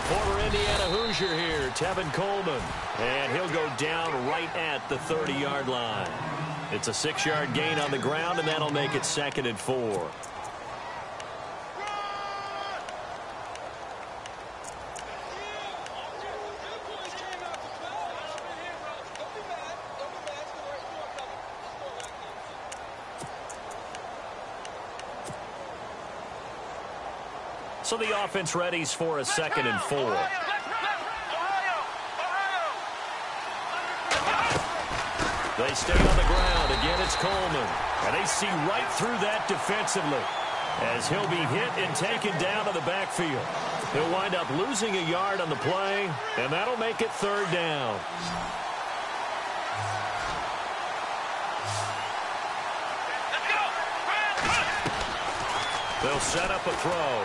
Former Indiana Hoosier here, Tevin Coleman. And he'll go down right at the 30-yard line. It's a 6-yard gain on the ground, and that'll make it 2nd and 4. So the offense readies for a 2nd and 4. They stay on the ground. Again, it's Coleman. And they see right through that defensively as he'll be hit and taken down to the backfield. He'll wind up losing a yard on the play, and that'll make it 3rd down. They'll set up a throw.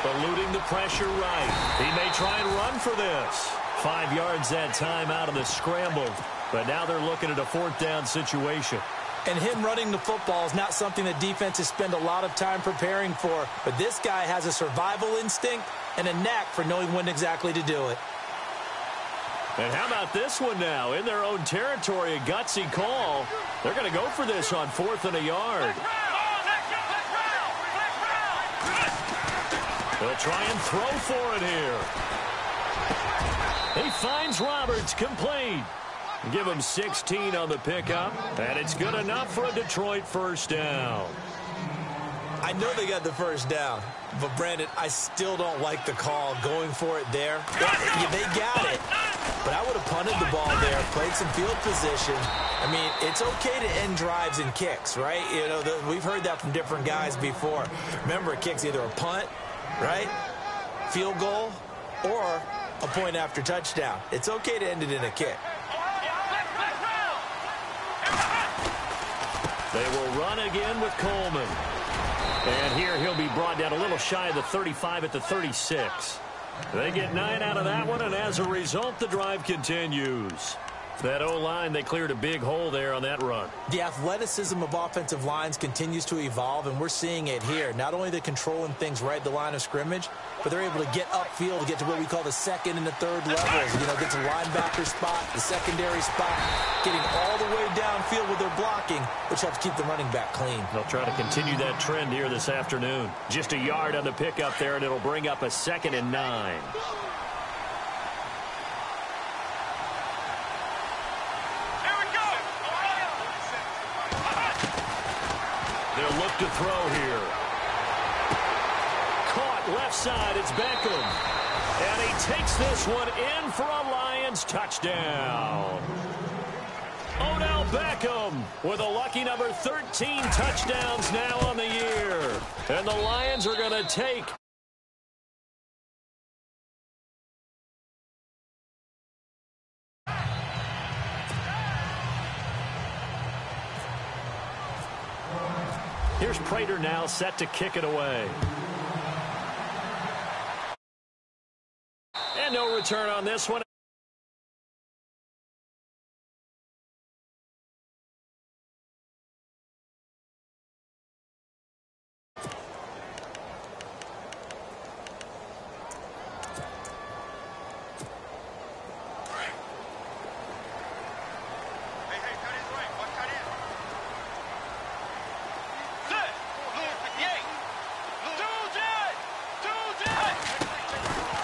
Eluding the pressure right. He may try and run for this. 5 yards that time out of the scramble. But now they're looking at a 4th down situation. And him running the football is not something that defenses spend a lot of time preparing for. But this guy has a survival instinct and a knack for knowing when exactly to do it. And how about this one now? In their own territory, a gutsy call. They're going to go for this on 4th and a yard. They'll try and throw for it here. He finds Roberts complete. Give him 16 on the pickup, and it's good enough for a Detroit 1st down. I know they got the 1st down, but Brandon, I still don't like the call going for it there. Yeah, they got it, but I would have punted the ball there, played some field position. I mean, it's okay to end drives and kicks, right? You know, we've heard that from different guys before. Remember, a kick's either a punt, right, field goal, or a point after touchdown. It's okay to end it in a kick. They will run again with Coleman. And here he'll be brought down a little shy of the 35 at the 36. They get 9 out of that one, and as a result, the drive continues. That O-line, they cleared a big hole there on that run. The athleticism of offensive lines continues to evolve, and we're seeing it here. Not only they're controlling things right at the line of scrimmage, but they're able to get upfield to get to what we call the 2nd and the 3rd levels. You know, get to linebacker spot, the secondary spot, getting all the way downfield with their blocking, which helps keep the running back clean. They'll try to continue that trend here this afternoon. Just a yard on the pickup there, and it'll bring up a 2nd and 9. They'll look to throw here. Caught left side. It's Beckham. And he takes this one in for a Lions touchdown. Odell Beckham with a lucky number 13 touchdowns now on the year. And the Lions are going to take Here's Prater now set to kick it away. And no return on this one.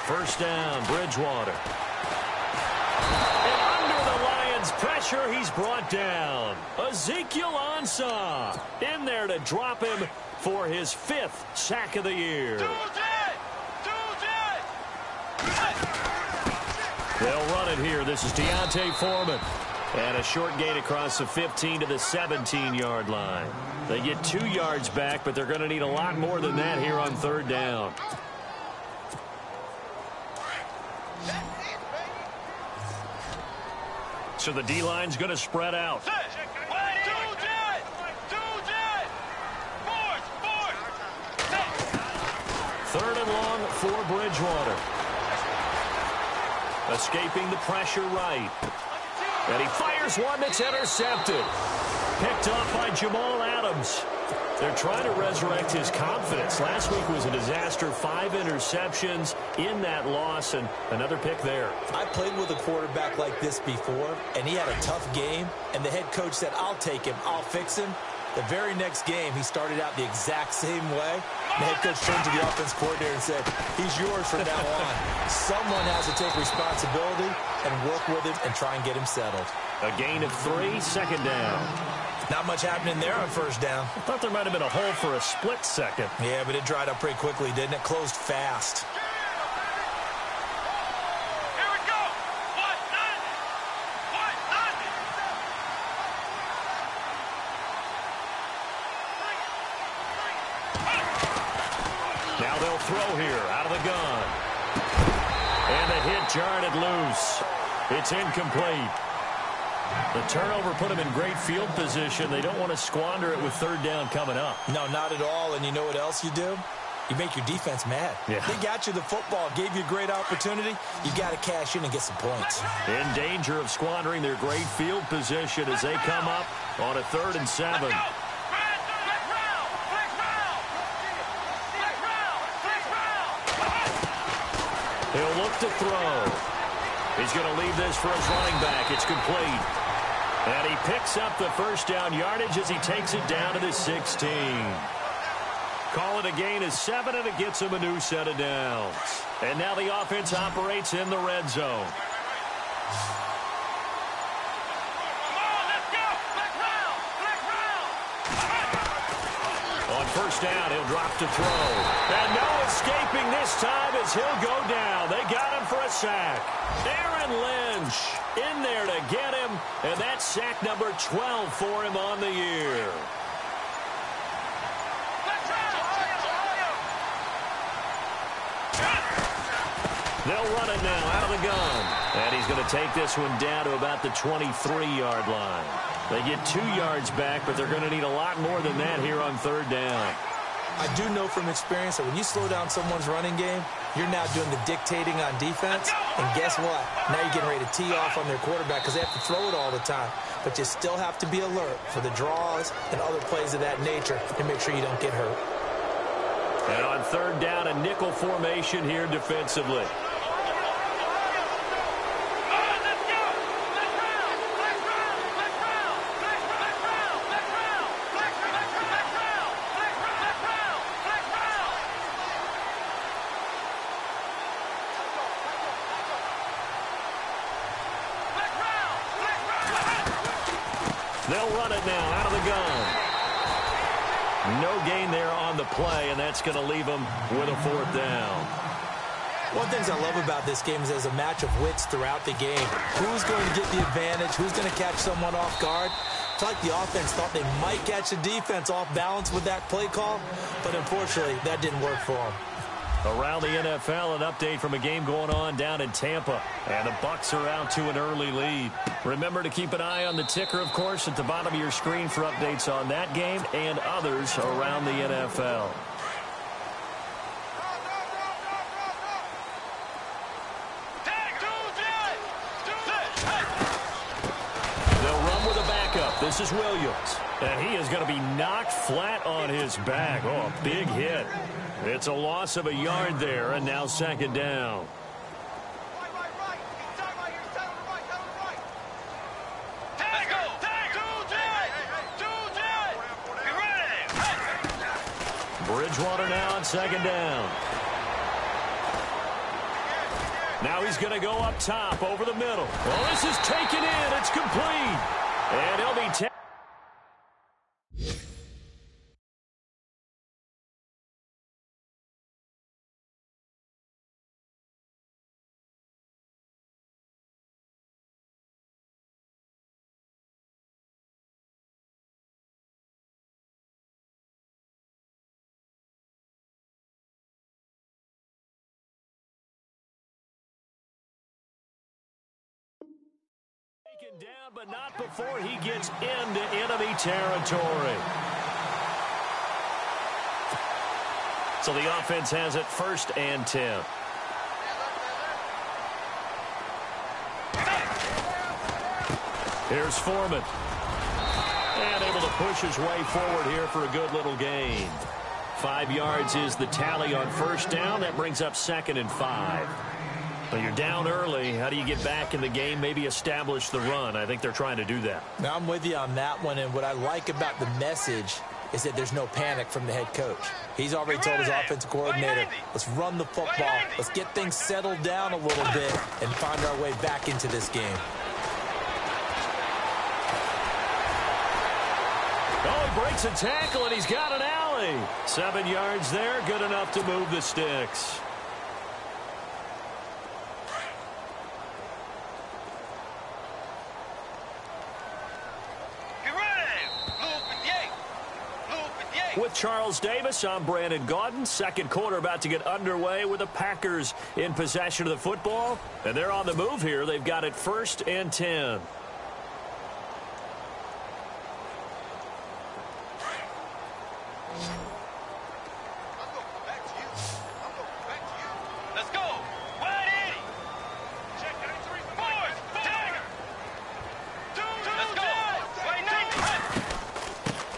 First down, Bridgewater. And under the Lions' pressure, he's brought down. Ezekiel Ansah in there to drop him for his 5th sack of the year. They'll run it here. This is Deontay Foreman. And a short gain across the 15 to the 17-yard line. They get 2 yards back, but they're going to need a lot more than that here on 3rd down. So the D-line's going to spread out. 3rd and long for Bridgewater. Escaping the pressure right. And he fires one that's intercepted. Picked off by Jamal Adams. They're trying to resurrect his confidence. Last week was a disaster. 5 interceptions in that loss, and another pick there. I played with a quarterback like this before, and he had a tough game, and the head coach said, I'll take him, I'll fix him. The very next game, he started out the exact same way. The head coach turned to the offense coordinator and said, he's yours from now on. Someone has to take responsibility and work with him and try and get him settled. A gain of 3, second down. Not much happening there on first down. I thought there might have been a hole for a split second. Yeah, but it dried up pretty quickly, didn't it? Closed fast. Here we go. Now they'll throw here out of the gun. And the hit jarred it loose. It's incomplete. The turnover put them in great field position. They don't want to squander it with third down coming up. No, not at all. And you know what else you do? You make your defense mad. Yeah. They got you the football, gave you a great opportunity. You got to cash in and get some points. In danger of squandering their great field position as they come up on a 3rd and 7. He'll look to throw. He's going to leave this for his running back. It's complete. And he picks up the first down yardage as he takes it down to the 16. Call it a gain of 7, and it gets him a new set of downs. And now the offense operates in the red zone. On first down, he'll drop to throw. And no escaping this time as he'll go down. They got him for a sack. Aaron Lynch in there to get him, and that's sack number 12 for him on the year. They'll run it now out of the gun. And he's going to take this one down to about the 23-yard line. They get 2 yards back, but they're going to need a lot more than that here on third down. I do know from experience that when you slow down someone's running game, you're now doing the dictating on defense. And guess what? Now you're getting ready to tee off on their quarterback because they have to throw it all the time. But you still have to be alert for the draws and other plays of that nature to make sure you don't get hurt. And on third down, a nickel formation here defensively. They'll run it now out of the gun. No gain there on the play, and that's going to leave them with a 4th down. One of the things I love about this game is there's a match of wits throughout the game. Who's going to get the advantage? Who's going to catch someone off guard? It's like the offense thought they might catch the defense off balance with that play call, but unfortunately, that didn't work for them. Around the NFL, an update from a game going on down in Tampa. And the Bucs are out to an early lead. Remember to keep an eye on the ticker, of course, at the bottom of your screen for updates on that game and others around the NFL. They'll run with a backup. This is Williams. And he is going to be knocked flat on his back. Oh, a big hit. It's a loss of a yard there, and now 2nd down. Bridgewater now on 2nd down. Now he's going to go up top over the middle. Well, this is taken in. It's complete. And he'll be taken. Down, but not before he gets into enemy territory. So the offense has it 1st and 10. Here's Foreman. And able to push his way forward here for a good little gain. 5 yards is the tally on first down. That brings up 2nd and 5. But you're down early. How do you get back in the game, maybe establish the run? I think they're trying to do that. Now, I'm with you on that one, and what I like about the message is that there's no panic from the head coach. He's already told his offensive coordinator, let's run the football, let's get things settled down a little bit and find our way back into this game. Oh, he breaks a tackle, and he's got an alley. 7 yards there, good enough to move the sticks. With Charles Davis, I'm Brandon Gaudin. Second quarter about to get underway with the Packers in possession of the football. And they're on the move here. They've got it 1st and 10.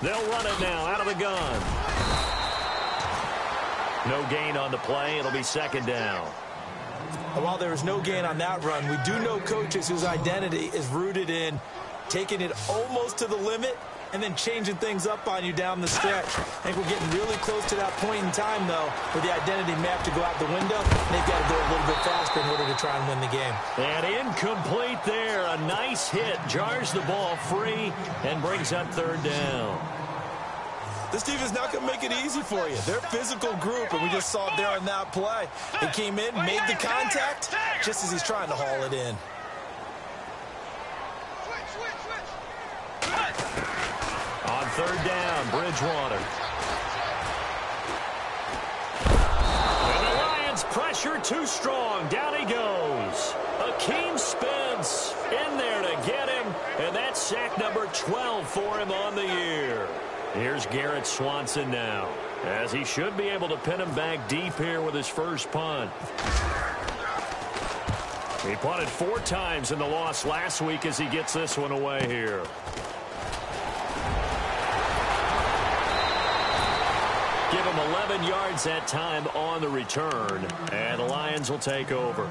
They'll run it now out of the gun. No gain on the play. It'll be 2nd down. While there is no gain on that run, we do know coaches whose identity is rooted in taking it almost to the limit and then changing things up on you down the stretch. I think we're getting really close to that point in time, though, where the identity may have to go out the window. They've got to go a little bit faster in order to try and win the game. And incomplete there. A nice hit. Jars the ball free and brings up 3rd down. This team is not going to make it easy for you. They're a physical group, and we just saw it there in that play. He came in, made the contact, just as he's trying to haul it in. On 3rd down, Bridgewater. And the Lions pressure too strong. Down he goes. Akeem Spence in there to get him, and that's sack number 12 for him on the year. Here's Garrett Swanson now, as he should be able to pin him back deep here with his first punt. He punted 4 times in the loss last week as he gets this one away here. Give him 11 yards that time on the return, and the Lions will take over.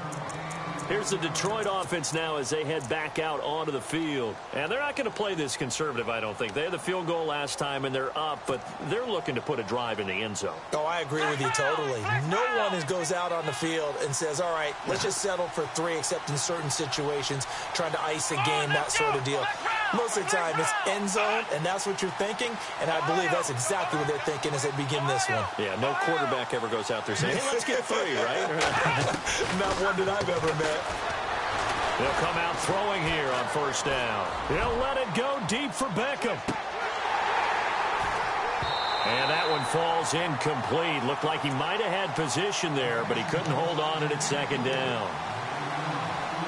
Here's the Detroit offense now as they head back out onto the field. And they're not going to play this conservative, I don't think. They had the field goal last time, and they're up, but they're looking to put a drive in the end zone. Oh, I agree with you totally. No one goes out on the field and says, all right, let's just settle for 3, except in certain situations, trying to ice a game, that sort of deal. Most of the time, it's end zone, and that's what you're thinking, and I believe that's exactly what they're thinking as they begin this one. Yeah, no quarterback ever goes out there saying, hey, let's get 3, right? Not one that I've ever met. They'll come out throwing here on 1st down. He'll let it go deep for Beckham. And that one falls incomplete. Looked like he might have had position there, but he couldn't hold on it at 2nd down.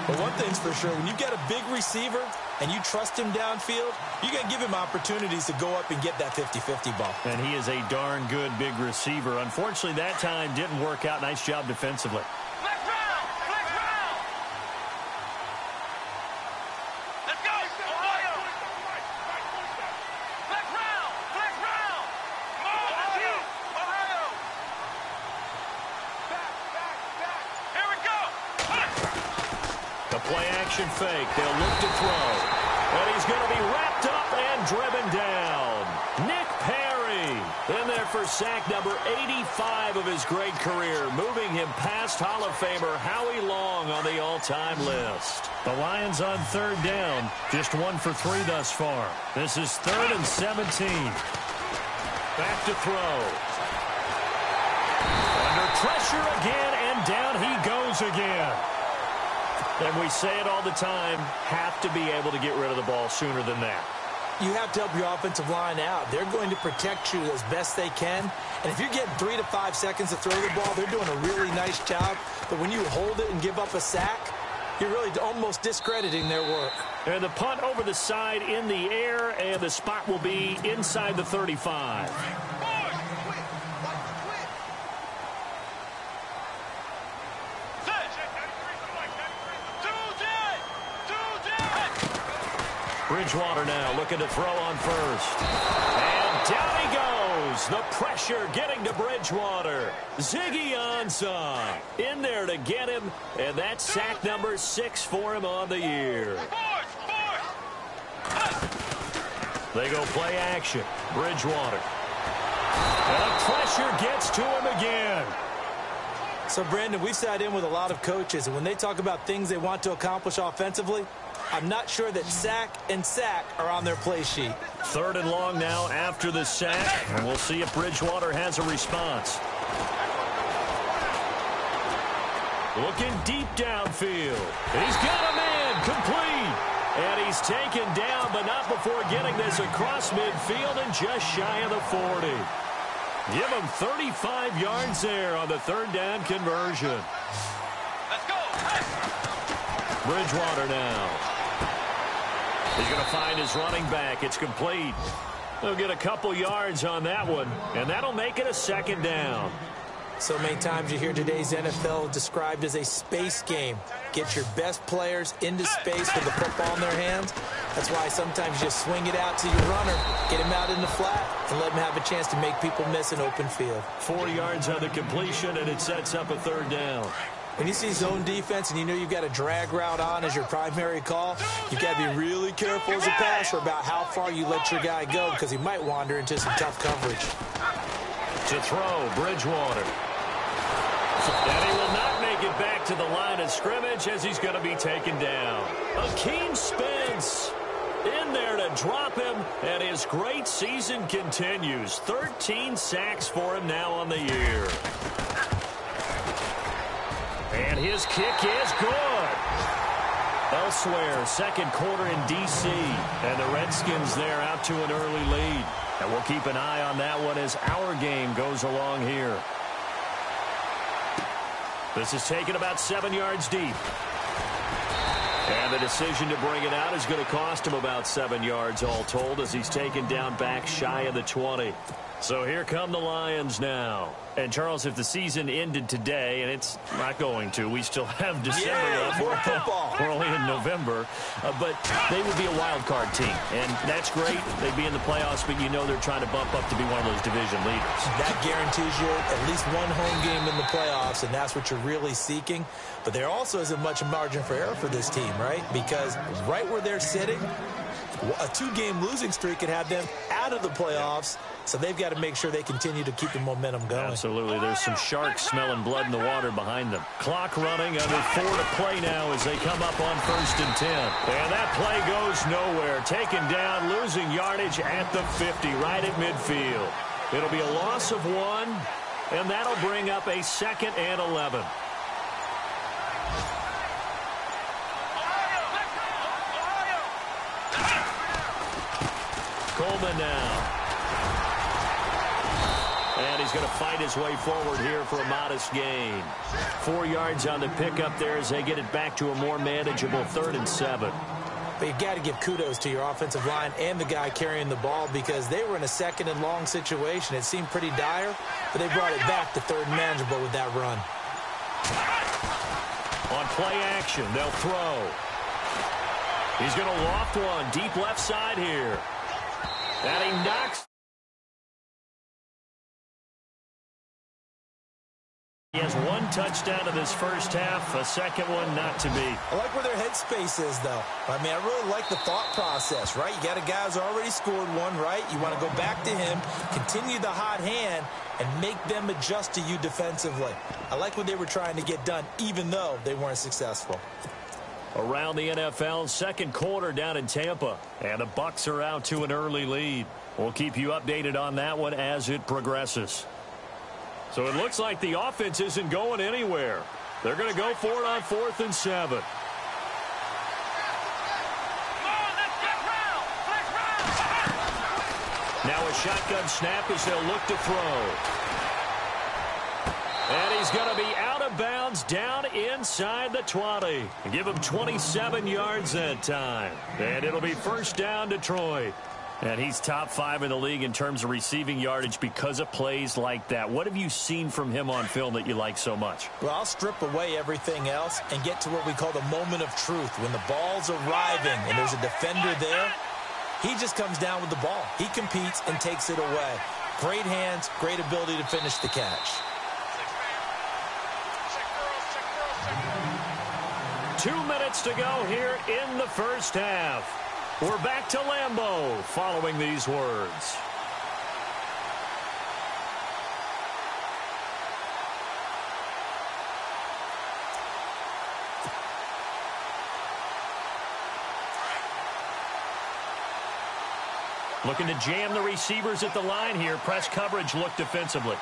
But one thing's for sure, when you've got a big receiver and you trust him downfield, you got to give him opportunities to go up and get that 50-50 ball. And he is a darn good big receiver. Unfortunately, that time didn't work out. Nice job defensively. Play-action fake. They'll look to throw. And he's going to be wrapped up and driven down. Nick Perry in there for sack number 85 of his great career, moving him past Hall of Famer Howie Long on the all-time list. The Lions on 3rd down. Just 1 for 3 thus far. This is 3rd and 17. Back to throw. Under pressure again, and down he goes again. And we say it all the time, have to be able to get rid of the ball sooner than that. You have to help your offensive line out. They're going to protect you as best they can. And if you're getting 3 to 5 seconds to throw the ball, they're doing a really nice job. But when you hold it and give up a sack, you're really almost discrediting their work. And the punt over the side in the air, and the spot will be inside the 35. Bridgewater now looking to throw on first. And down he goes. The pressure getting to Bridgewater. Ziggy Ansah in there to get him. And that's sack number 6 for him on the year. They go play action. Bridgewater. And the pressure gets to him again. So, Brandon, we've sat in with a lot of coaches, and when they talk about things they want to accomplish offensively, I'm not sure that sack and sack are on their play sheet. 3rd and long now after the sack, and we'll see if Bridgewater has a response. Looking deep downfield. He's got a man complete. And he's taken down, but not before getting this across midfield and just shy of the 40. Give him 35 yards there on the 3rd down conversion. Let's go. Bridgewater now. He's going to find his running back. It's complete. He'll get a couple yards on that one, and that'll make it a 2nd down. So many times you hear today's NFL described as a space game. Get your best players into space with the football in their hands. That's why sometimes you just swing it out to your runner, get him out in the flat, and let him have a chance to make people miss an open field. 4 yards on the completion, and it sets up a 3rd down. When you see zone defense and you know you've got a drag route on as your primary call, you've got to be really careful as a passer about how far you let your guy go because he might wander into some tough coverage. To throw, Bridgewater. And he will not make it back to the line of scrimmage as he's going to be taken down. Akeem Spence in there to drop him, and his great season continues. 13 sacks for him now on the year. And his kick is good. Elsewhere, 2nd quarter in D.C., and the Redskins there out to an early lead. And we'll keep an eye on that one as our game goes along here. This is taken about 7 yards deep. And the decision to bring it out is going to cost him about 7 yards all told as he's taken down back shy of the 20. So here come the Lions now. And, Charles, if the season ended today, and it's not going to, we still have December left. More football. We're only in November. But they would be a wild card team. And that's great. They'd be in the playoffs, but you know they're trying to bump up to be one of those division leaders. That guarantees you at least one home game in the playoffs, and that's what you're really seeking. But there also isn't much margin for error for this team, right? Because right where they're sitting, a 2-game losing streak could have them out of the playoffs. So they've got to make sure they continue to keep the momentum going. Absolutely. There's some sharks smelling blood in the water behind them. Clock running, under 4 to play now as they come up on 1st and 10. And that play goes nowhere. Taken down, losing yardage at the 50, right at midfield. It'll be a loss of 1, and that'll bring up a 2nd and 11. Coleman now. And he's going to fight his way forward here for a modest gain. 4 yards on the pickup there as they get it back to a more manageable 3rd and 7. But you got to give kudos to your offensive line and the guy carrying the ball because they were in a 2nd and long situation. It seemed pretty dire, but they brought it back to 3rd and manageable with that run. On play action, they'll throw. He's going to loft one deep left side here. And he knocks. He has 1 touchdown in this first half, a 2nd one not to be. I like where their headspace is, though. I mean, I really like the thought process, right? You got a guy who's already scored 1, right? You want to go back to him, continue the hot hand, and make them adjust to you defensively. I like what they were trying to get done, even though they weren't successful. Around the NFL, 2nd quarter down in Tampa. And the Bucs are out to an early lead. We'll keep you updated on that one as it progresses. So it looks like the offense isn't going anywhere. They're going to go for it on 4th and 7. Now a shotgun snap as they'll look to throw. And he's going to be out of bounds down inside the 20. Give him 27 yards that time. And it'll be 1st down Detroit. And he's top 5 in the league in terms of receiving yardage because of plays like that. What have you seen from him on film that you like so much? Well, I'll strip away everything else and get to what we call the moment of truth. When the ball's arriving and there's a defender there, he just comes down with the ball. He competes and takes it away. Great hands, great ability to finish the catch. 2 minutes to go here in the first half. We're back to Lambeau following these words. Looking to jam the receivers at the line here. Press coverage look defensively.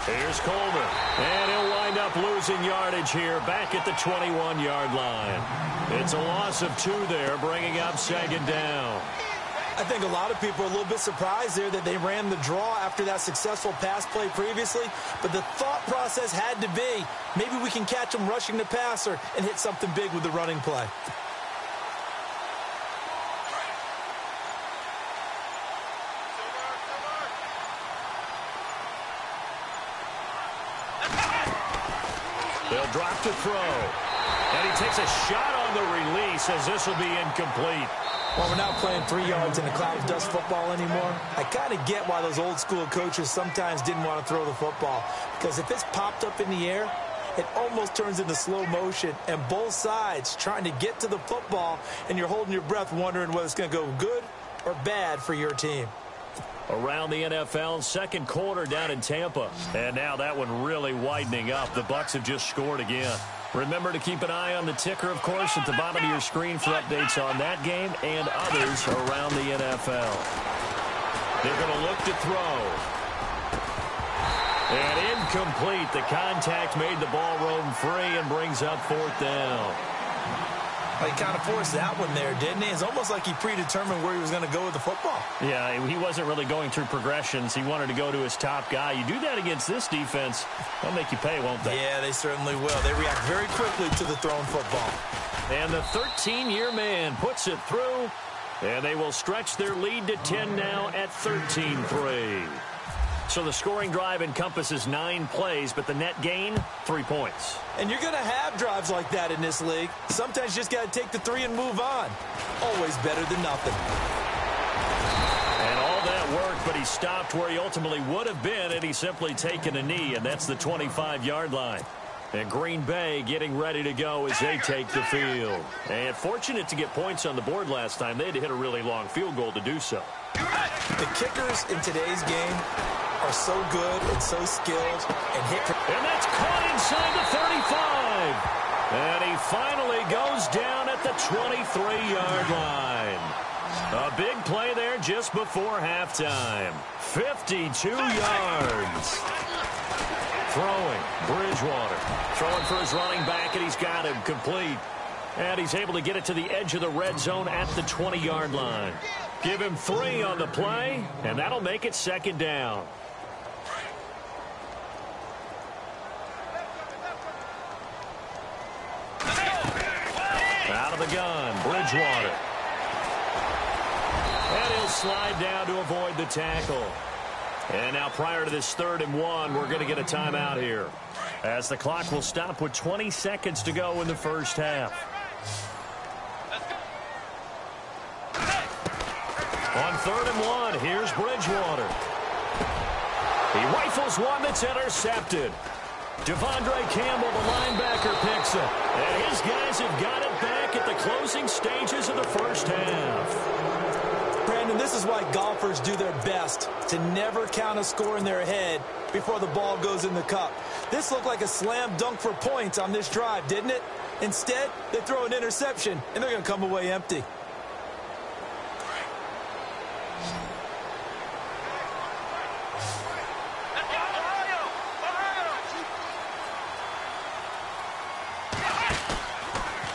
Here's Colbert. And he'll wind up losing yardage here back at the 21-yard line. It's a loss of 2 there, bringing up second down. I think a lot of people are a little bit surprised there that they ran the draw after that successful pass play previously. But the thought process had to be, maybe we can catch them rushing the passer and hit something big with the running play. They'll drop to throw. And he takes a shot on the release as this will be incomplete. Well, we're not playing 3 yards in a cloud of dust football anymore. I kind of get why those old school coaches sometimes didn't want to throw the football. Because if it's popped up in the air, it almost turns into slow motion. And both sides trying to get to the football, and you're holding your breath wondering whether it's going to go good or bad for your team. Around the NFL, second quarter down in Tampa. And now that one really widening up. The Bucs have just scored again. Remember to keep an eye on the ticker, of course, at the bottom of your screen for updates on that game and others around the NFL. They're going to look to throw. And incomplete. The contact made the ball roam free and brings up 4th down. Well, he kind of forced that one there, didn't he? It's almost like he predetermined where he was going to go with the football. Yeah, he wasn't really going through progressions. He wanted to go to his top guy. You do that against this defense, they'll make you pay, won't they? Yeah, they certainly will. They react very quickly to the thrown football. And the 13-year man puts it through, and they will stretch their lead to 10 now at 13-3. So the scoring drive encompasses 9 plays, but the net gain, 3 points. And you're going to have drives like that in this league. Sometimes you just got to take the 3 and move on. Always better than nothing. And all that worked, but he stopped where he ultimately would have been had he simply taken a knee, and that's the 25-yard line. And Green Bay getting ready to go as they take the field. And fortunate to get points on the board last time. They had to hit a really long field goal to do so. The kickers in today's game are so good and so skilled and hit. And that's caught inside the 35. And he finally goes down at the 23-yard line. A big play there just before halftime. 52 yards. Throwing, Bridgewater. Throwing for his running back, and he's got him complete. And he's able to get it to the edge of the red zone at the 20-yard line. Give him 3 on the play, and that'll make it second down. Out of the gun, Bridgewater. And he'll slide down to avoid the tackle. And now prior to this 3rd and 1, we're going to get a timeout here, as the clock will stop with 20 seconds to go in the first half. On 3rd and 1, here's Bridgewater. He rifles one that's intercepted. Devondre Campbell, the linebacker, picks it. And his guys have got it back at the closing stages of the first half. Brandon, this is why golfers do their best to never count a score in their head before the ball goes in the cup. This looked like a slam dunk for points on this drive, didn't it? Instead, they throw an interception, and they're going to come away empty.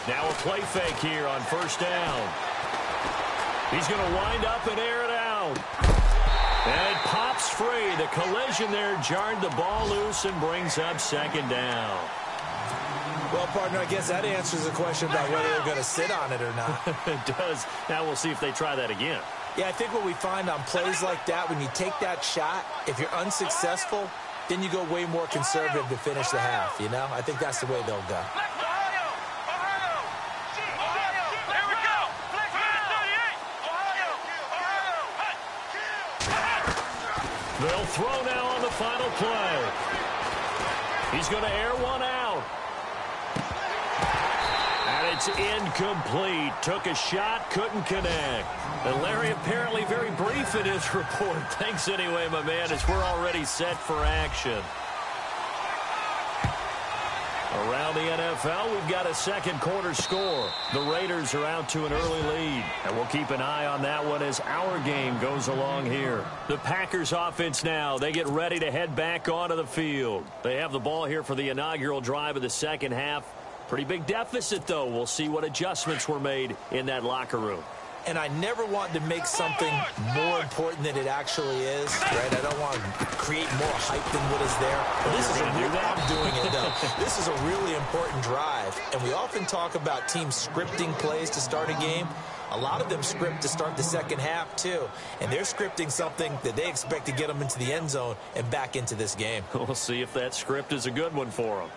Now a play fake here on 1st down. He's going to wind up and air it out. And it pops free. The collision there jarred the ball loose and brings up second down. Well, partner, I guess that answers the question about whether they're going to sit on it or not. It does. Now we'll see if they try that again. Yeah, I think what we find on plays like that, when you take that shot, if you're unsuccessful, then you go way more conservative to finish the half, you know? I think that's the way they'll go. They'll throw now on the final play. He's going to air one out. And it's incomplete. Took a shot, couldn't connect. And Larry apparently very brief in his report. Thanks anyway, my man, as we're already set for action. Around the NFL, we've got a second quarter score. The Raiders are out to an early lead, and we'll keep an eye on that one as our game goes along here. The Packers offense now, they get ready to head back onto the field. They have the ball here for the inaugural drive of the second half. Pretty big deficit, though. We'll see what adjustments were made in that locker room. And I never want to make something more important than it actually is, right? I don't want to create more hype than what is there. But this is I'm doing it, though. This is a really important drive. And we often talk about teams scripting plays to start a game. A lot of them script to start the second half, too. And they're scripting something that they expect to get them into the end zone and back into this game. We'll see if that script is a good one for them.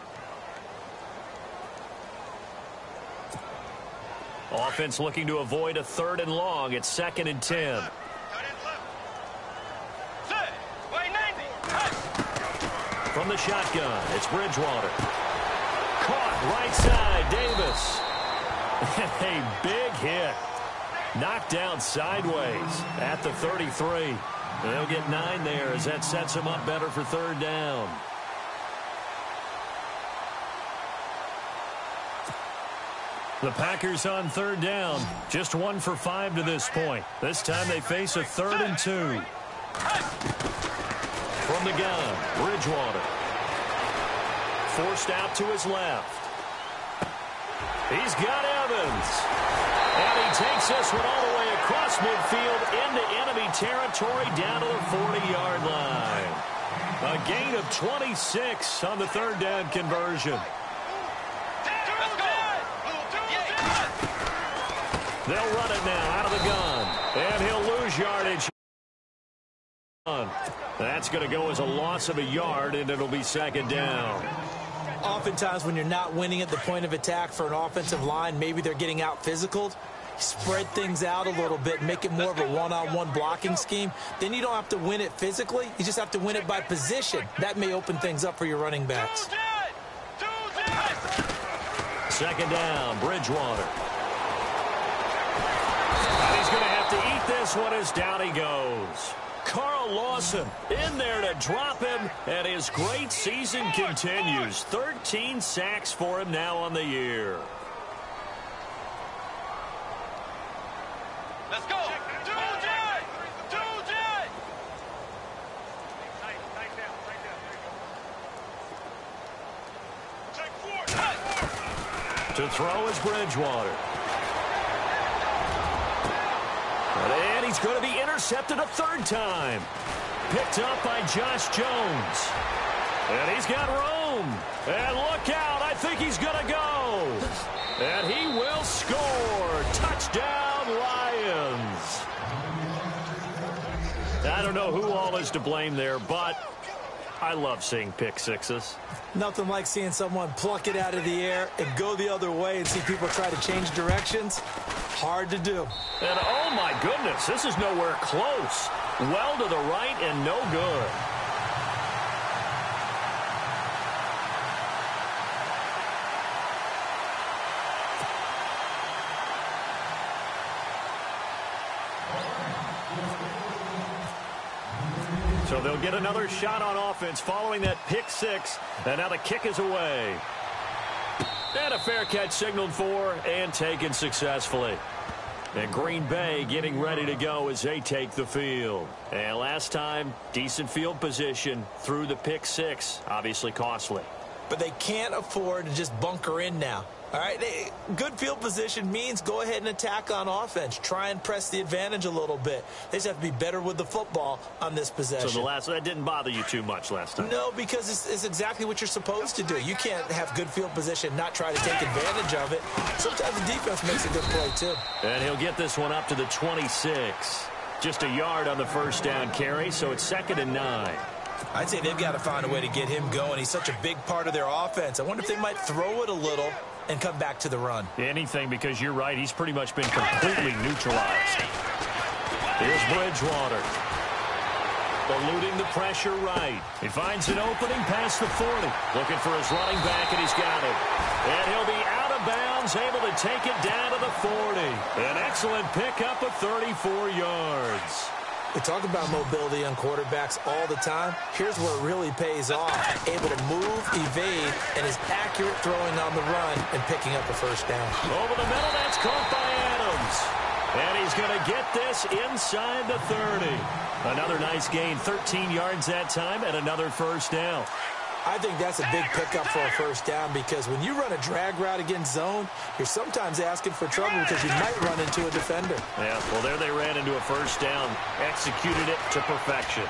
Offense looking to avoid a 3rd and long. It's 2nd and 10. From the shotgun, it's Bridgewater. Caught right side, Davis. A big hit. Knocked down sideways at the 33. They'll get 9 there as that sets them up better for 3rd down. The Packers on 3rd down. Just 1 for 5 to this point. This time they face a 3rd and 2. From the gun, Bridgewater. Forced out to his left. He's got Evans. And he takes this one all the way across midfield into enemy territory down to the 40-yard line. A gain of 26 on the 3rd down conversion. They'll run it now out of the gun. And he'll lose yardage. That's going to go as a loss of a yard, and it'll be 2nd down. Oftentimes when you're not winning at the point of attack for an offensive line, maybe they're getting out physical. Spread things out a little bit, make it more of a one-on-one blocking scheme. Then you don't have to win it physically. You just have to win it by position. That may open things up for your running backs. 2nd down, Bridgewater. He's going to have to eat this one as down he goes. Carl Lawson in there to drop him, and his great season continues. 13 sacks for him now on the year. Let's go. To throw is Bridgewater. And he's going to be intercepted a 3rd time. Picked up by Josh Jones. And he's got room. And look out. I think he's going to go. And he will score. Touchdown, Lions. I don't know who all is to blame there, but I love seeing pick sixes. Nothing like seeing someone pluck it out of the air and go the other way and see people try to change directions. Hard to do. And oh my goodness, this is nowhere close. Well to the right and no good. So they'll get another shot on offense following that pick six. And now the kick is away. And a fair catch signaled for and taken successfully. And Green Bay getting ready to go as they take the field. And last time, decent field position through the pick six. Obviously costly. but they can't afford to just bunker in now. All right, good field position means go ahead and attack on offense. Try and press the advantage a little bit. They just have to be better with the football on this possession. So that didn't bother you too much last time? No, because it's exactly what you're supposed to do. You can't have good field position, not try to take advantage of it. Sometimes the defense makes a good play, too. And he'll get this one up to the 26. Just a yard on the first down carry, so it's 2nd and 9. I'd say they've got to find a way to get him going. He's such a big part of their offense. I wonder if they might throw it a little and come back to the run. Anything, because you're right. He's pretty much been completely neutralized. Here's Bridgewater. Eluding the pressure right. He finds an opening past the 40. Looking for his running back, and he's got it. And he'll be out of bounds, able to take it down to the 40. An excellent pickup of 34 yards. We talk about mobility on quarterbacks all the time. Here's where it really pays off. Able to move, evade, and is accurate throwing on the run and picking up a first down. Over the middle, that's caught by Adams. And he's going to get this inside the 30. Another nice gain, 13 yards that time, and another first down. I think that's a big pickup for a first down because when you run a drag route against zone, you're sometimes asking for trouble because you might run into a defender. Yeah, well, there they ran into a first down, executed it to perfection.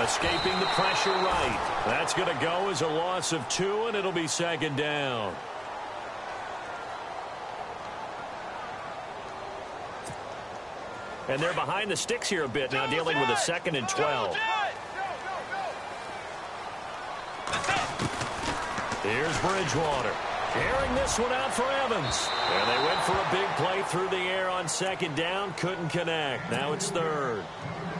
Escaping the pressure right. That's going to go as a loss of 2, and it'll be 2nd down. And they're behind the sticks here a bit now, dealing with a 2nd and 12. Here's Bridgewater. Carrying this one out for Evans. And they went for a big play through the air on 2nd down. Couldn't connect. Now it's 3rd.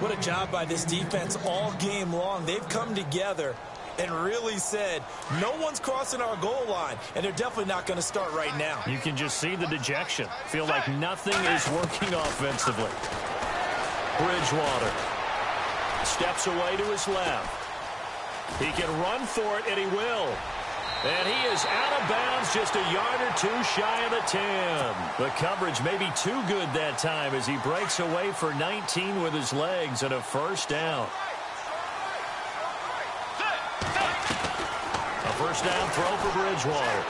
What a job by this defense all game long. They've come together and really said, no one's crossing our goal line, and they're definitely not going to start right now. You can just see the dejection. Feel like nothing is working offensively. Bridgewater steps away to his left. He can run for it, and he will. And he is out of bounds, just a yard or 2 shy of the 10. The coverage may be too good that time as he breaks away for 19 with his legs and a first down. A first down throw for Bridgewater.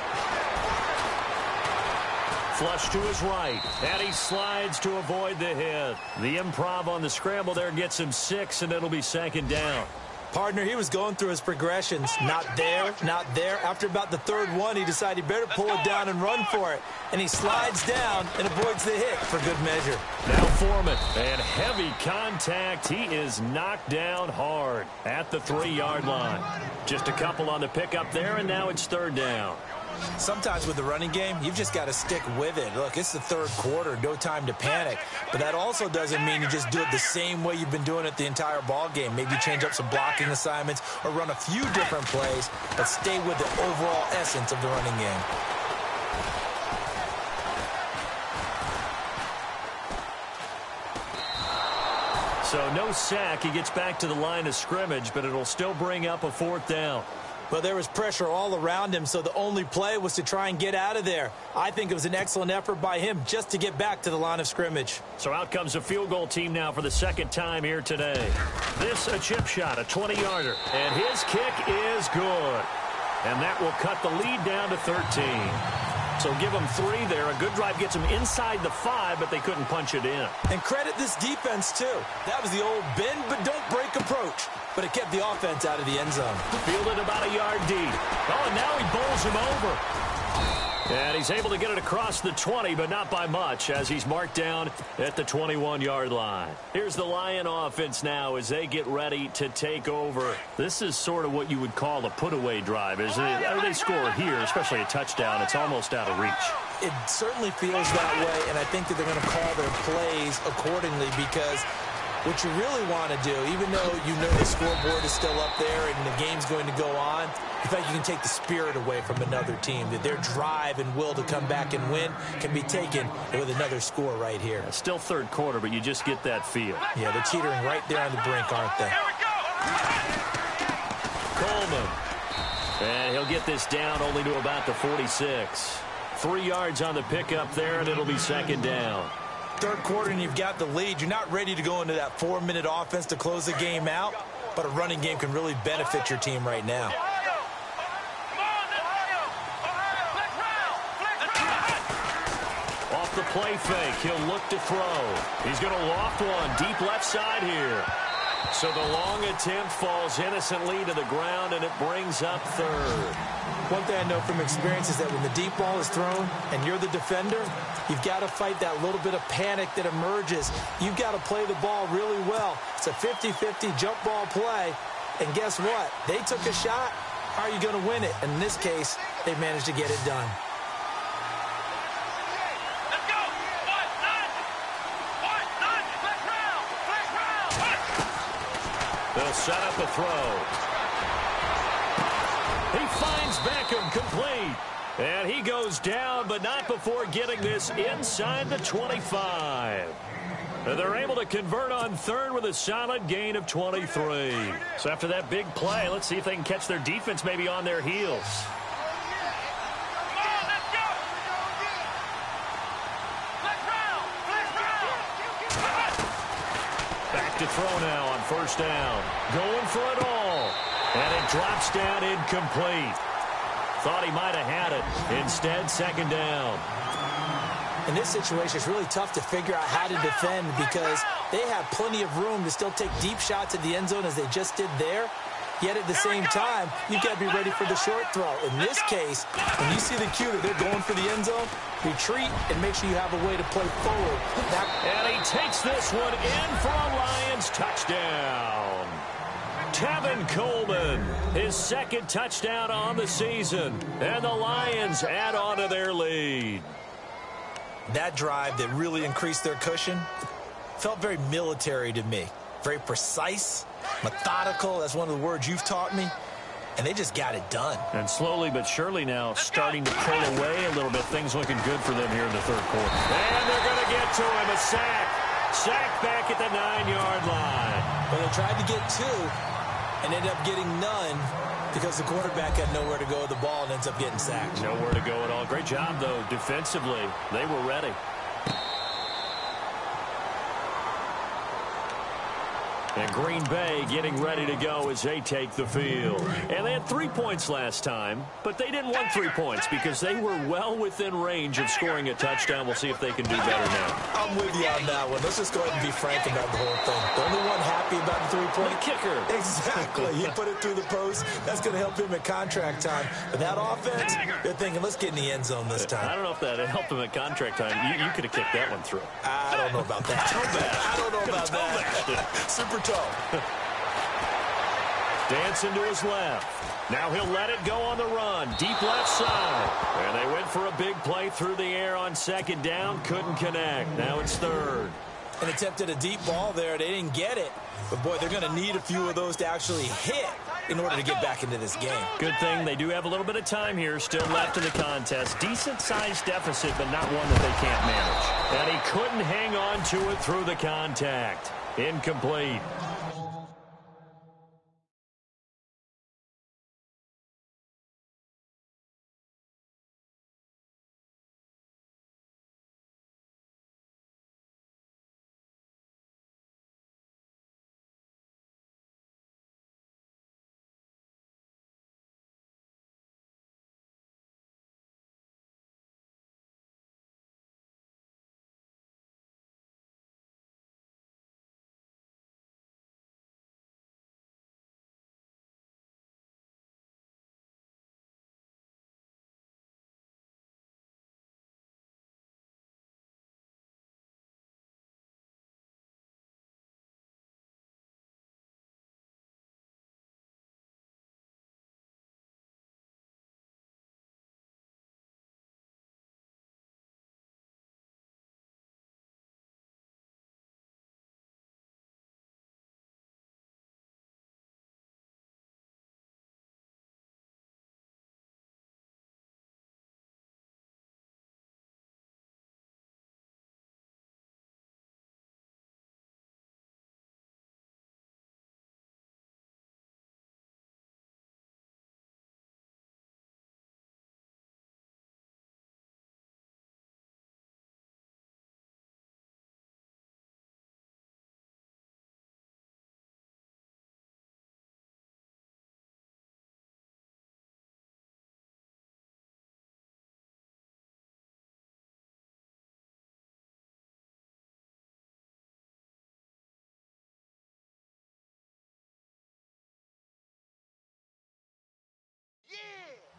Flush to his right, and he slides to avoid the hit. The improv on the scramble there gets him 6, and it'll be 2nd down. Partner, he was going through his progressions. Not there, not there. After about the 3rd one, he decided he better pull it down and run for it. And he slides down and avoids the hit for good measure. Now Foreman, and heavy contact. He is knocked down hard at the 3-yard line. Just a couple on the pickup there, and now it's 3rd down. Sometimes with the running game, you've just got to stick with it. Look, it's the 3rd quarter, no time to panic. But that also doesn't mean you just do it the same way you've been doing it the entire ball game. Maybe change up some blocking assignments or run a few different plays, but stay with the overall essence of the running game. So no sack. He gets back to the line of scrimmage, but it'll still bring up a 4th down. Well, there was pressure all around him, so the only play was to try and get out of there. I think it was an excellent effort by him just to get back to the line of scrimmage. So out comes a field goal team now for the 2nd time here today. This a chip shot, a 20-yarder, and his kick is good. And that will cut the lead down to 13. So give them 3 there. A good drive gets them inside the 5, but they couldn't punch it in. And credit this defense, too. That was the old bend but don't break approach. But it kept the offense out of the end zone. Fielded about a yard deep. Oh, and now he bowls him over. And he's able to get it across the 20, but not by much, as he's marked down at the 21-yard line. Here's the Lion offense now as they get ready to take over. This is sort of what you would call a put-away drive, isn't it? They score here, especially a touchdown. It's almost out of reach. It certainly feels that way, and I think that they're going to call their plays accordingly because what you really want to do, even though you know the scoreboard is still up there and the game's going to go on, you feel like you can take the spirit away from another team, that their drive and will to come back and win can be taken with another score right here. Yeah, still 3rd quarter, but you just get that feel. Yeah, they're teetering right there on the brink, aren't they? Coleman. And he'll get this down only to about the 46. 3 yards on the pickup there, and it'll be 2nd down. 3rd quarter and you've got the lead. You're not ready to go into that 4-minute offense to close the game out, but a running game can really benefit your team right now. play fake. He'll look to throw. He's going to loft one deep left side here. So the long attempt falls innocently to the ground, and it brings up third. One thing I know from experience is that when the deep ball is thrown and you're the defender, you've got to fight that little bit of panic that emerges. You've got to play the ball really well. It's a 50-50 jump ball play. And guess what? They took a shot. How are you going to win it? And in this case, they managed to get it done. They'll set up a throw. He finds Beckham complete. And he goes down, but not before getting this inside the 25. They're able to convert on third with a solid gain of 23. So after that big play, let's see if they can catch their defense maybe on their heels. Back to throw now on first down. Going for it all. And it drops down incomplete. Thought he might have had it. Instead, second down. In this situation, it's really tough to figure out how to defend because they have plenty of room to still take deep shots at the end zone as they just did there. Yet at the same time, you've got to be ready for the short throw. In this case, when you see the cue that they're going for the end zone, retreat and make sure you have a way to play forward. And he takes this one in for a Lions touchdown. Tevin Coleman, his second touchdown on the season. And the Lions add on to their lead. That drive that really increased their cushion felt very military to me. Very precise, methodical. That's one of the words you've taught me. And they just got it done. And slowly but surely now starting to pull away a little bit. Things looking good for them here in the third quarter. And they're going to get to him. A sack. Sack back at the 9-yard line. Well, they tried to get two and ended up getting none because the quarterback had nowhere to go with the ball and ends up getting sacked. Nowhere to go at all. Great job, though, defensively. They were ready. And Green Bay getting ready to go as they take the field. And they had 3 points last time, but they didn't want 3 points because they were well within range of scoring a touchdown. We'll see if they can do better now. I'm with you on that one. Let's just go ahead and be frank about the whole thing. The only one happy about the 3-point kicker. Exactly. He put it through the post. That's going to help him at contract time. But that offense, they're thinking, let's get in the end zone this time. I don't know if that helped him at contract time. You could have kicked that one through. I don't know about that. I don't know about that. Super toe. Dancing to his left. Now he'll let it go on the run. Deep left side. And they went for a big play through the air on second down. Couldn't connect. Now it's third. And attempted a deep ball there. They didn't get it. But, boy, they're going to need a few of those to actually hit in order to get back into this game. Good thing they do have a little bit of time here still left in the contest. Decent-sized deficit, but not one that they can't manage. And he couldn't hang on to it through the contact. Incomplete.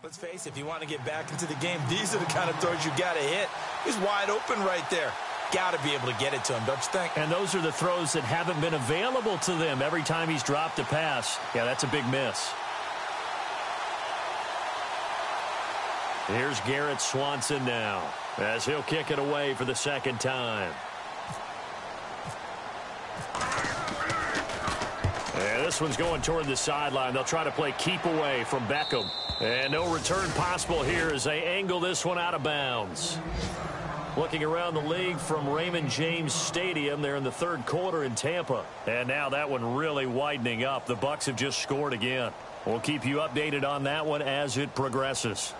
Let's face it, if you want to get back into the game, these are the kind of throws you got to hit. He's wide open right there. Got to be able to get it to him, don't you think? And those are the throws that haven't been available to them every time he's dropped a pass. Yeah, that's a big miss. Here's Garrett Swanson now as he'll kick it away for the second time. And this one's going toward the sideline. They'll try to play keep away from Beckham. And no return possible here as they angle this one out of bounds. Looking around the league from Raymond James Stadium, they're in the third quarter in Tampa. And now that one really widening up. The Bucs have just scored again. We'll keep you updated on that one as it progresses.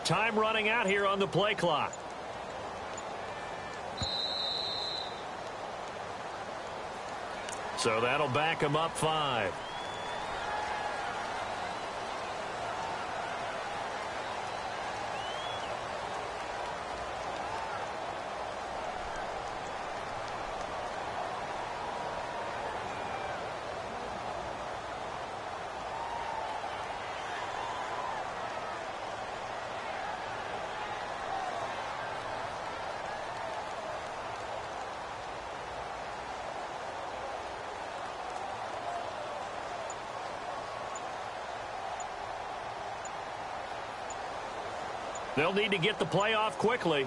Time running out here on the play clock. So that'll back him up 5. They'll need to get the play off quickly.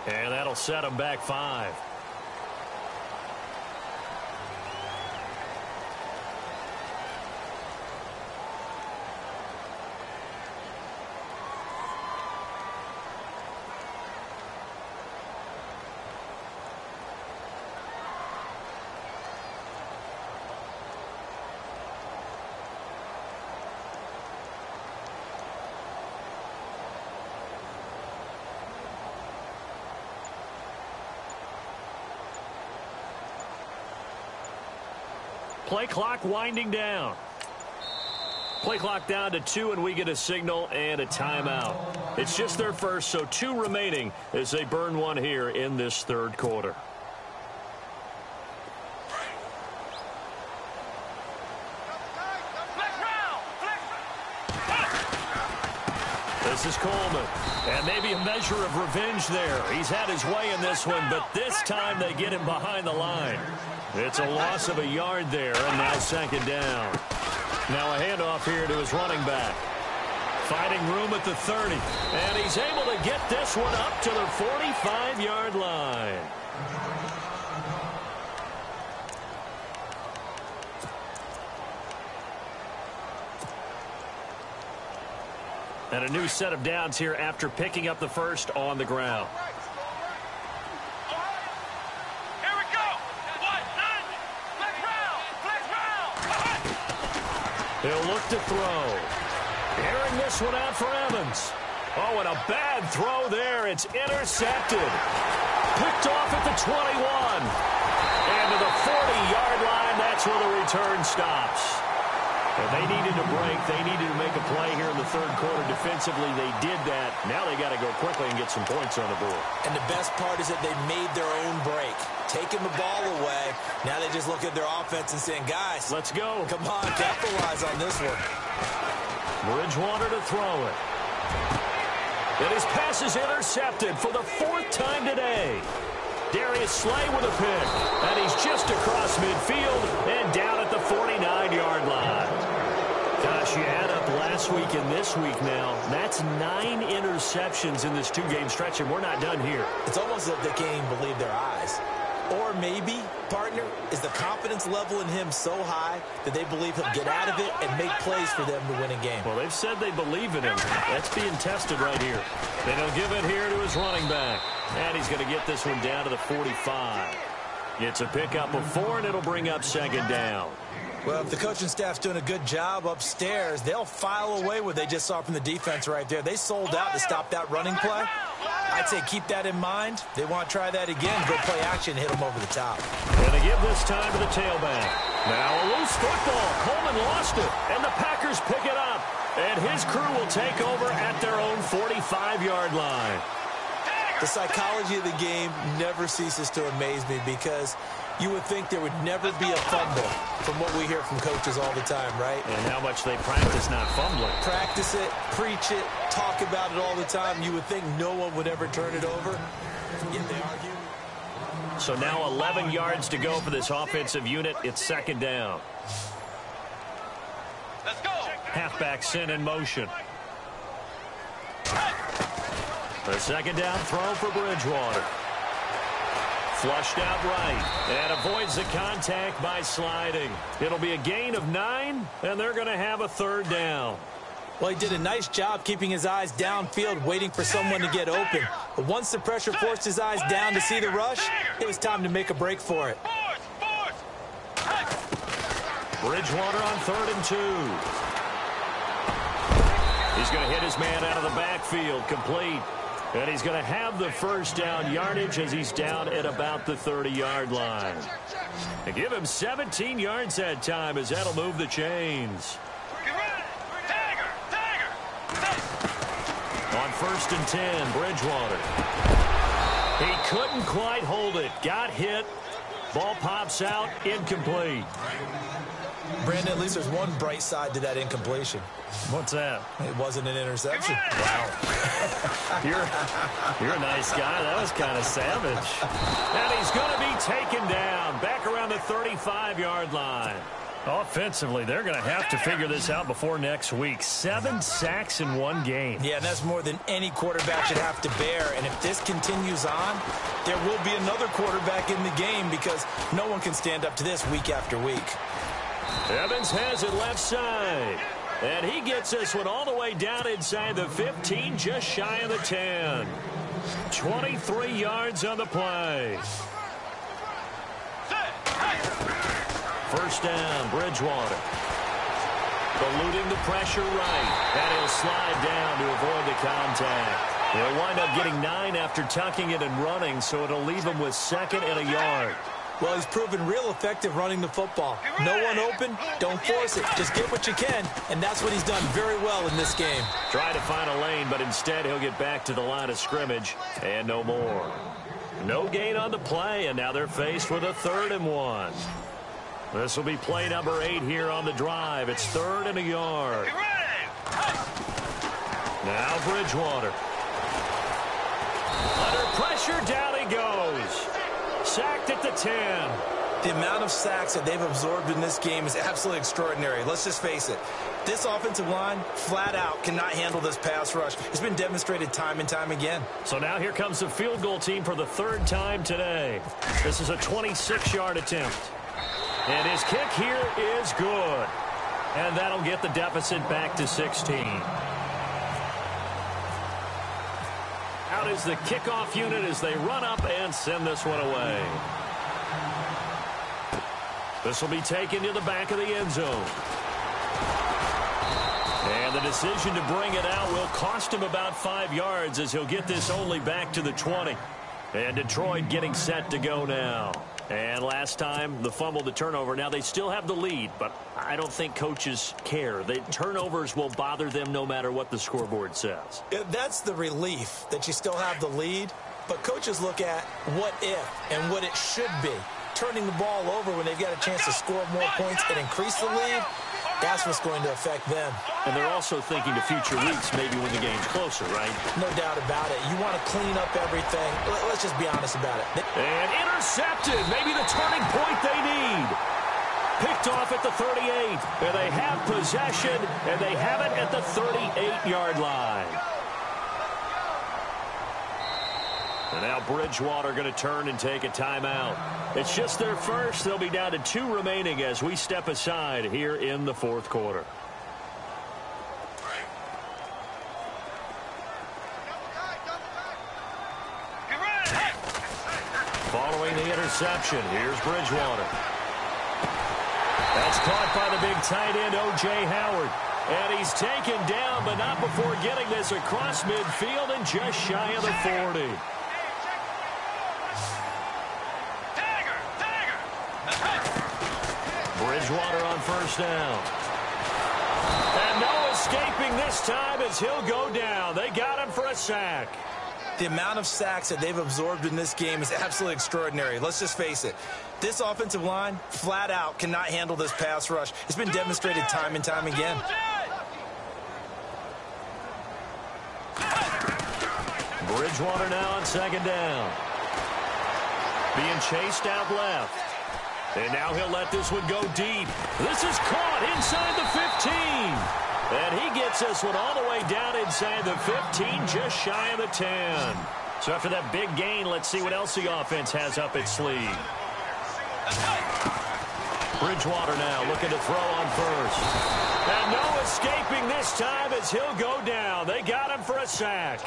And that'll set them back 5. Play clock winding down. Play clock down to 2, and we get a signal and a timeout. It's just their first, so 2 remaining as they burn one here in this third quarter. This is Coleman. And maybe a measure of revenge there. He's had his way in this one, but this time they get him behind the line. It's a loss of a yard there, and now second down. Now a handoff here to his running back. Finding room at the 30. And he's able to get this one up to the 45-yard line. And a new set of downs here after picking up the first on the ground. He'll look to throw. Airing this one out for Evans. Oh, and a bad throw there. It's intercepted. Picked off at the 21. And to the 40-yard line, that's where the return stops. And they needed to break. They needed to make a play here in the third quarter. Defensively, they did that. Now they got to go quickly and get some points on the board. And the best part is that they made their own break. Taking the ball away. Now they just look at their offense and saying, guys, let's go. Come on, capitalize on this one. Bridgewater to throw it. And his pass is intercepted for the 4th time today. Darius Slay with a pick. And he's just across midfield and down at the 49-yard line. Gosh, you add up last week and this week now. That's 9 interceptions in this 2-game stretch, and we're not done here. It's almost as if they can't even believe their eyes. Or maybe, partner, is the confidence level in him so high that they believe he'll get out of it and make plays for them to win a game. Well, they've said they believe in him. That's being tested right here. Then he'll give it here to his running back. And he's going to get this one down to the 45. It's a pickup of 4, and it'll bring up second down. Well, if the coaching staff's doing a good job upstairs, they'll file away what they just saw from the defense right there. They sold out to stop that running play. I'd say keep that in mind. They want to try that again, go play action, hit them over the top. And they give this time to the tailback. Now a loose football. Coleman lost it, and the Packers pick it up. And his crew will take over at their own 45-yard line. The psychology of the game never ceases to amaze me because you would think there would never be a fumble from what we hear from coaches all the time, right? And how much they practice not fumbling. Practice it, preach it, talk about it all the time. You would think no one would ever turn it over, yet they argue. So now 11 yards to go for this offensive unit. It's second down. Let's go. Halfback sent in motion. The second down throw for Bridgewater. Flushed out right and avoids the contact by sliding. It'll be a gain of 9, and they're going to have a third down. Well, he did a nice job keeping his eyes downfield, waiting for someone to get open. But once the pressure forced his eyes down to see the rush, it was time to make a break for it. Bridgewater on 3rd and 2. He's going to hit his man out of the backfield, complete. And he's going to have the first down yardage as he's down at about the 30-yard line. They give him 17 yards that time as that'll move the chains. On 1st and 10, Bridgewater. He couldn't quite hold it. Got hit. Ball pops out. Incomplete. Brandon, at least there's one bright side to that incompletion. What's that? It wasn't an interception. Wow. You're a nice guy. That was kind of savage. And he's going to be taken down back around the 35-yard line. Offensively, they're going to have to figure this out before next week. 7 sacks in one game. Yeah, and that's more than any quarterback should have to bear. And if this continues on, there will be another quarterback in the game because no one can stand up to this week after week. Evans has it left side. And he gets this one all the way down inside the 15, just shy of the 10. 23 yards on the play. First down, Bridgewater. Eluding the pressure right. And he'll slide down to avoid the contact. He'll wind up getting 9 after tucking it and running, so it'll leave him with 2nd and a yard. Well, he's proven real effective running the football. No one open, don't force it. Just get what you can, and that's what he's done very well in this game. Try to find a lane, but instead he'll get back to the line of scrimmage, and no more. No gain on the play, and now they're faced with a 3rd and 1. This will be play number 8 here on the drive. It's 3rd and a yard. Now Bridgewater. Under pressure, down he goes. Sacked at the 10. The amount of sacks that they've absorbed in this game is absolutely extraordinary. Let's just face it. This offensive line, flat out, cannot handle this pass rush. It's been demonstrated time and time again. So now here comes the field goal team for the 3rd time today. This is a 26-yard attempt. And his kick here is good. And that'll get the deficit back to 16. Out is the kickoff unit as they run up and send this one away. This will be taken to the back of the end zone. And the decision to bring it out will cost him about 5 yards as he'll get this only back to the 20. And Detroit getting set to go now. And last time, the fumble, the turnover. Now, they still have the lead, but I don't think coaches care. The turnovers will bother them no matter what the scoreboard says. That's the relief that you still have the lead. But coaches look at what if and what it should be. Turning the ball over when they've got a chance to score more points and increase the lead, that's what's going to affect them. And they're also thinking to future weeks, maybe when the game's closer, right? No doubt about it. You want to clean up everything. Let's just be honest about it. And intercepted. Maybe the turning point they need. Picked off at the 38. And they have possession, and they have it at the 38-yard line. And now Bridgewater going to turn and take a timeout. It's just their first. They'll be down to 2 remaining as we step aside here in the 4th quarter. Following the interception, here's Bridgewater. That's caught by the big tight end, O.J. Howard. And he's taken down, but not before getting this across midfield and just shy of the 40. Bridgewater on first down. And no escaping this time as he'll go down. They got him for a sack. The amount of sacks that they've absorbed in this game is absolutely extraordinary. Let's just face it. This offensive line, flat out, cannot handle this pass rush. It's been demonstrated time and time again. Bridgewater now on second down. Being chased out left. And now he'll let this one go deep. This is caught inside the 15. And he gets this one all the way down inside the 15, just shy of the 10. So after that big gain, let's see what else the offense has up its sleeve. Bridgewater now looking to throw on first. And no escaping this time as he'll go down. They got him for a sack.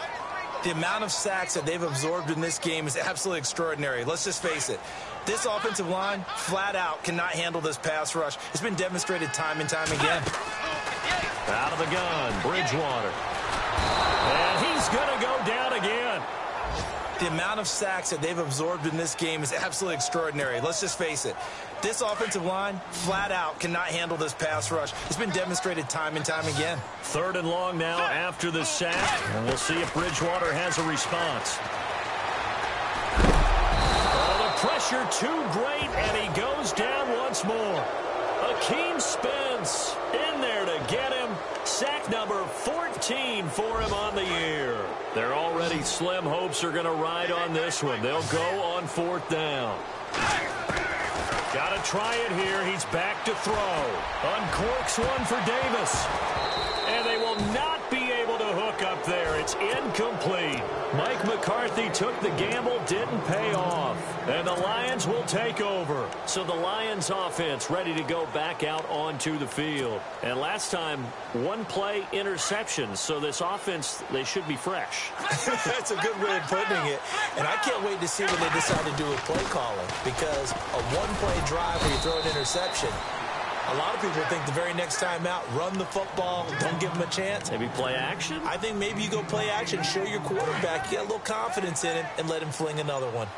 The amount of sacks that they've absorbed in this game is absolutely extraordinary. Let's just face it. This offensive line, flat out, cannot handle this pass rush. It's been demonstrated time and time again. Out of the gun, Bridgewater. And he's going to go down again. The amount of sacks that they've absorbed in this game is absolutely extraordinary. Let's just face it. This offensive line, flat out, cannot handle this pass rush. It's been demonstrated time and time again. Third and long now after the sack. And we'll see if Bridgewater has a response. Oh, the pressure too great, and he goes down once more. Akeem Spence in there to get him. Sack number 14 for him on the year. Their already slim hopes are going to ride on this one. They'll go on fourth down. Got to try it here. He's back to throw. Uncorks one for Davis. And they will not be able to hook up there. It's incomplete. Mike McCarthy took the gamble, didn't pay off. And the Lions will take over. So the Lions offense ready to go back out onto the field. And last time, one play interception. So this offense, they should be fresh. That's a good way of putting it. And I can't wait to see when they decide to do a play calling. Because a one-play drive where you throw an interception, a lot of people think the very next time out, run the football, don't give them a chance. Maybe play action? I think maybe you go play action, show your quarterback, get a little confidence in him, and let him fling another one.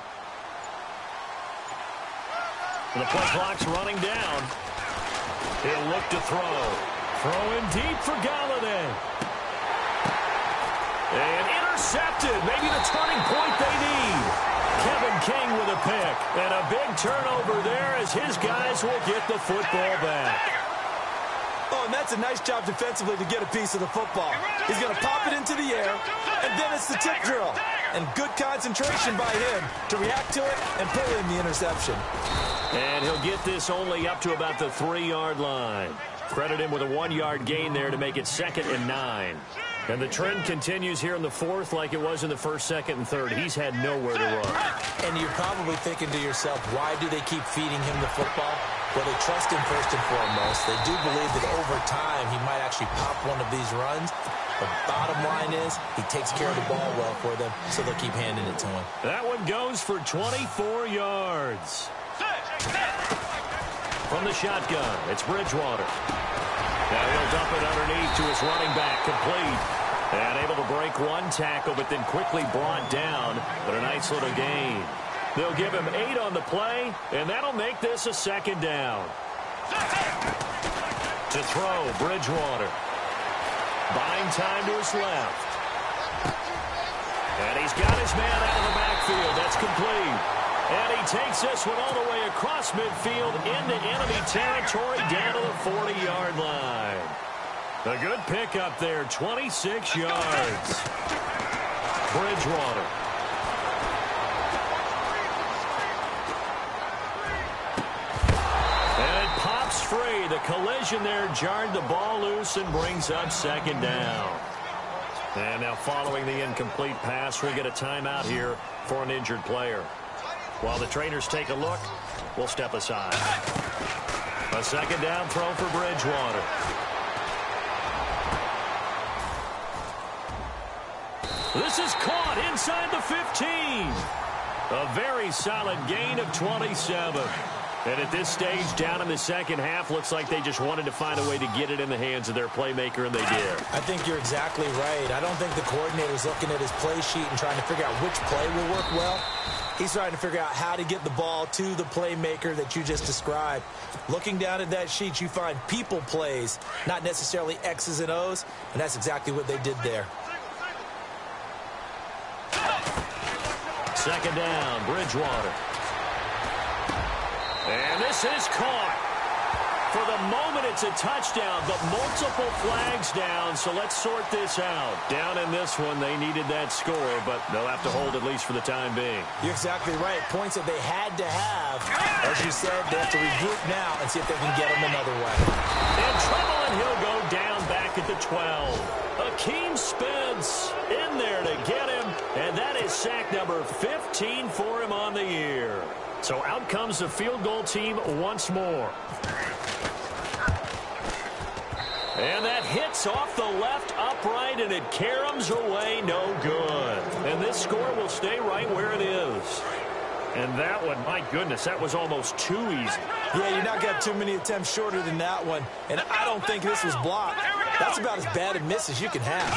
The play clock's running down. He'll look to throw. Throwing deep for Galladay. And intercepted. Maybe the turning point they need. Kevin King with a pick. And a big turnover there as his guys will get the football back. Oh, and that's a nice job defensively to get a piece of the football. He's going to pop it into the air, and then it's the tip drill. And good concentration by him to react to it and pull in the interception. And he'll get this only up to about the 3-yard line. Credit him with a 1-yard gain there to make it 2nd and 9. And the trend continues here in the fourth like it was in the first, second, and third. He's had nowhere to run. And you're probably thinking to yourself, why do they keep feeding him the football? Well, they trust him first and foremost. They do believe that over time he might actually pop one of these runs. The bottom line is he takes care of the ball well for them, so they'll keep handing it to him. That one goes for 24 yards. From the shotgun, it's Bridgewater. Now he'll dump it underneath to his running back, complete. And able to break one tackle, but then quickly brought down. But a nice little gain. They'll give him 8 on the play, and that'll make this a 2nd down. To throw, Bridgewater. Buying time to his left. And he's got his man out of the backfield. That's complete. And he takes this one all the way across midfield into enemy territory down to the 40-yard line. A good pickup there, 26 yards. Bridgewater. And it pops free. The collision there jarred the ball loose and brings up 2nd down. And now following the incomplete pass, we'll get a timeout here for an injured player. While the trainers take a look, we'll step aside. A 2nd down throw for Bridgewater. This is caught inside the 15. A very solid gain of 27. And at this stage, down in the second half, looks like they just wanted to find a way to get it in the hands of their playmaker, and they did. I think you're exactly right. I don't think the coordinator's looking at his play sheet and trying to figure out which play will work well. He's trying to figure out how to get the ball to the playmaker that you just described. Looking down at that sheet, you find people plays, not necessarily X's and O's, and that's exactly what they did there. Second down, Bridgewater. And this is caught. For the moment, it's a touchdown, but multiple flags down, so let's sort this out. Down in this one, they needed that score, but they'll have to hold at least for the time being. You're exactly right. Points that they had to have. As you said, they have to regroup now and see if they can get them another way. In trouble, and he'll go down back at the 12. Akeem Spence in there to get him, and that is sack number 15 for him on the year. So out comes the field goal team once more. And that hits off the left upright, and it caroms away, no good. And this score will stay right where it is. And that one, my goodness, that was almost too easy. Yeah, you're not got too many attempts shorter than that one. And I don't think this was blocked. That's about as bad a miss as you can have.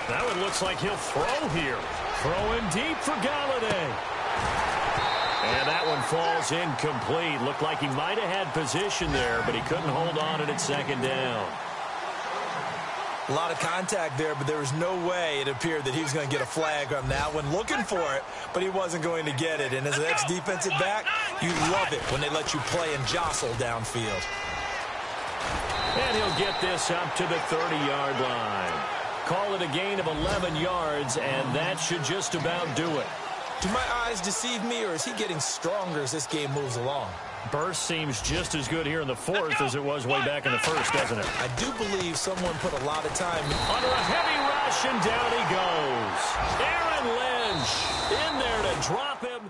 That one looks like he'll throw here. Throwing deep for Galladay. And that one falls incomplete. Looked like he might have had position there, but he couldn't hold on to it at second down. A lot of contact there, but there was no way it appeared that he was going to get a flag on that one. Looking for it, but he wasn't going to get it. And as an ex-defensive back, you love it when they let you play and jostle downfield. And he'll get this up to the 30-yard line. Call it a gain of 11 yards, and that should just about do it. Do my eyes deceive me, or is he getting stronger as this game moves along? Burst seems just as good here in the fourth as it was way back in the first, doesn't it? I do believe someone put a lot of time. Under a heavy rush, and down he goes. Aaron Lynch in there to drop him.